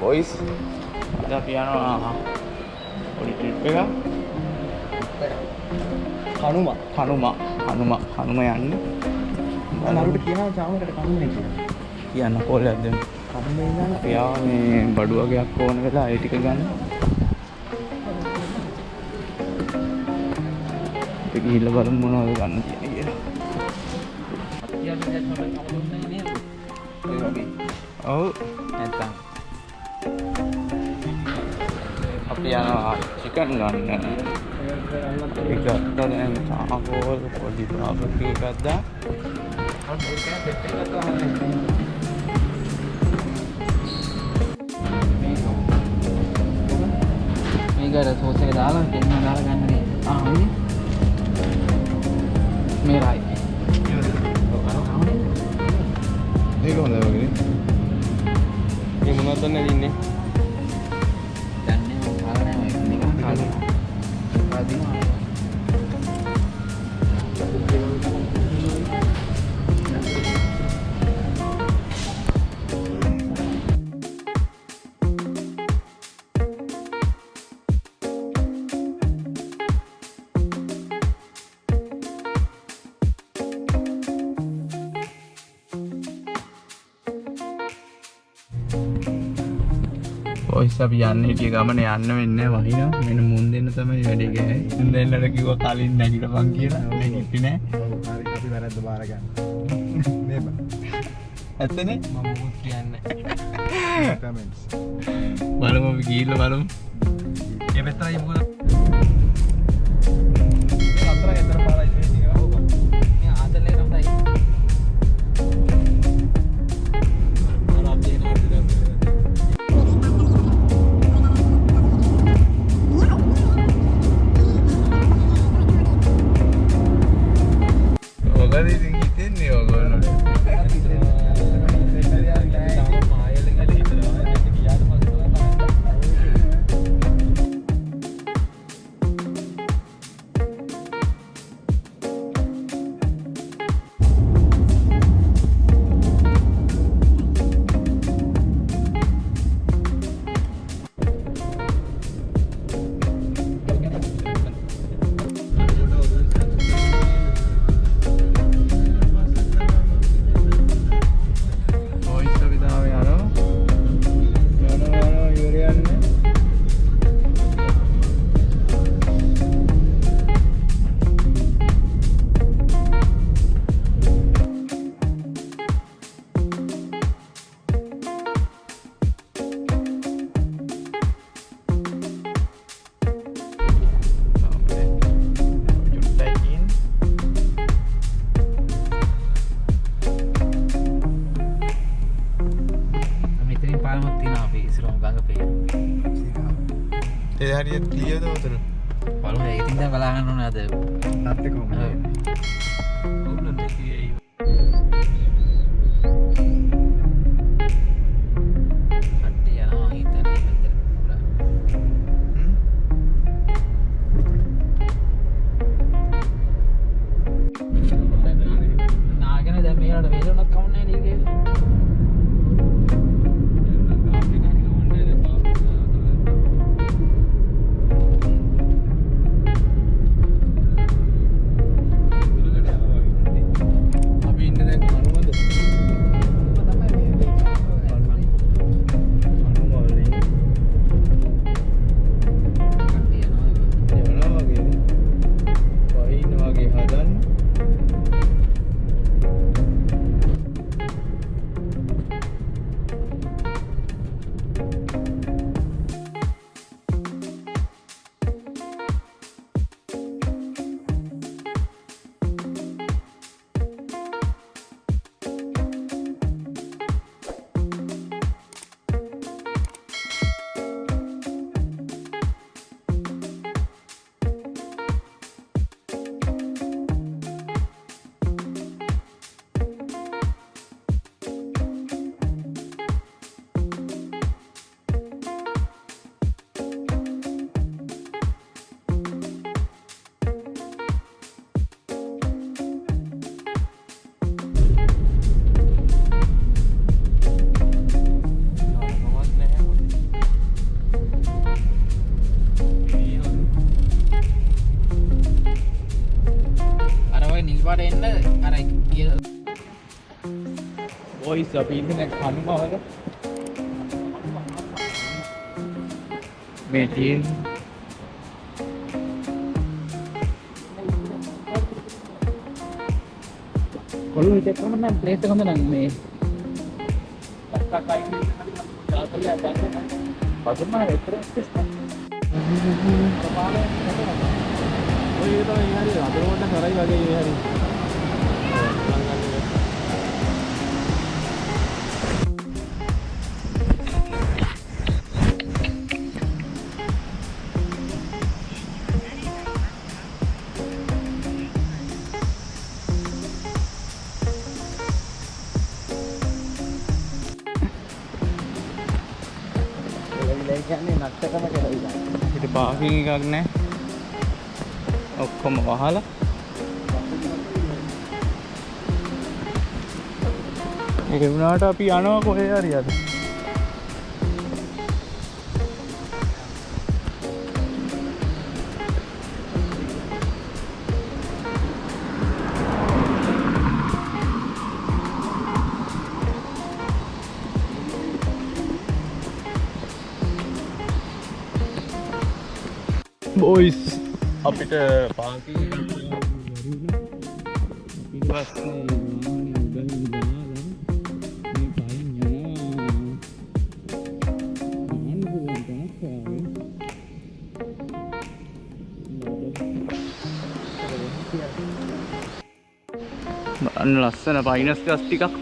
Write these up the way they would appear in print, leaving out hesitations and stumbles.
boys. Ada piano poli trip එක. Kanuma යන්නේ. නරුට කියනවා චාමකට කනුමනේ කියලා. කියන්න කොල්ලයක් දෙන්න. කනුමේ ඉඳන් එයා මේ බඩු වගේක් ඕන වෙලා ඒ ටික ගන්න. ඒක ගිහිල්ලා බලමු මොනවද ගන්න තියෙන්නේ කියලා. ඔව් නැත්තම් අපි යනවා චිකන් ගන්න. ඒක ගත්තා දැන් සාකෝල් පොඩි බාබකියු ගත්තා. මේකට සෝස් එක දාලා දෙන්න දාලා ගන්න නේද? හරි. මේ රයි. ඒක හොඳයි වගේ. මේ මොනවද දන්නේ ඉන්නේ? දන්නේ මම කාලා නැහැ මම නිකන් කාලා. ආදිනවා. ඔයිස් අපි යන්න හිටිය ගමන යන්න වෙන්නේ වහිනවා. මෙන්න මුන් දෙන්න තමයි වැඩේ ගහේ. මුන් දෙන්නට කිව්වා කලින් නැගිටපන් කියලා. නැගිට්ටි නෑ. හරි අපි වැරද්ද බාර ගන්න. මේ බා. ඇත්තනේ? මම මොකද කියන්නේ? කමෙන්ට්ස්. බලමු අපි ගිහිල්ලා බලමු. ඒ පැත්තයි මොකද? අතර ගෙදර පාරයි ඉන්නේ නේද? ඔව්. මේ ආතලේ තමයි. ඒ හරියට ක්ලියර්ද උතන? බලමු ඒක ඉතින් දැන් බලා ගන්න ඕනේ අද. තාත්තේ කොහොමද? ඕගොල්ලෝ දෙකේ කට්ටිය යනවා හිතන්නේ මෙතන පුරා. නාගෙන දැන් මෙයාට වේලුණක් කවන්නේ නේ කියලා. අපි ඉන්නේ කනුම වල මේ තියෙන කොළු හිටේ කොහොමද නම් ප්ලේස් එක හොඳ නම් මේ ලක්කයි යාත්‍රිකයා දැක්කම පදම රෙෆරන්ස් ප්‍රමාණය ඔය ඒක තමයි හරි අදෝට කරයි වගේ මේ හරි කියන්නේ නැත්තකම කියලා ඉතින්. ඉතින් පාකින් එකක් නැහැ. ඔක්කොම වහලා. ඒක වුණාට අපි යනවා කොහේ හරි අද. boys අපිට පාකින් එකක් අන්න ලස්සන පයිනස් ගස් ටිකක්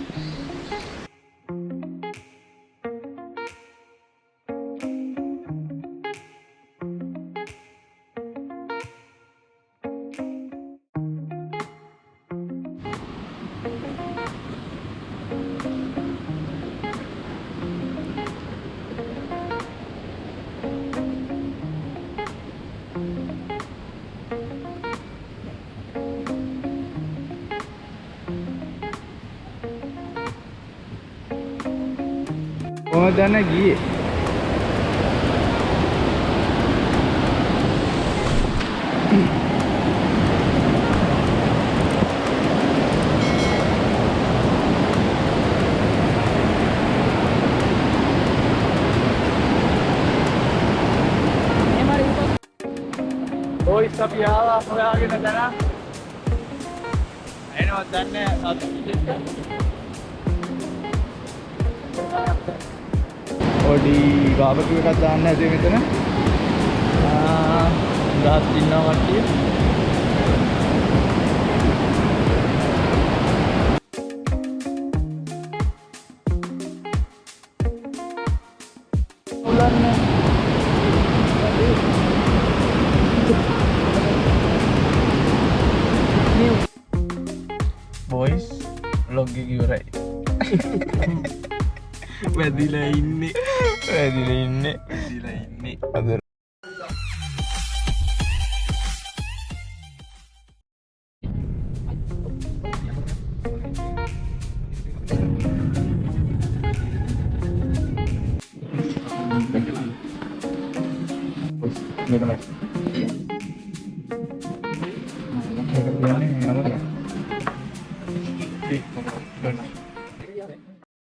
කොහොමද ගියේ boys අපි ආවා හොයාගෙන දැන එනවා දන්නේ පොඩි බාබකියු එකක් දාන්න හැදුවේ මෙතන. ගහක් ඉන්නවා කට්ටිය. උලන්නේ. boys vlog එක ඉවරයි. වැදිලා ඉන්නේ අද මේක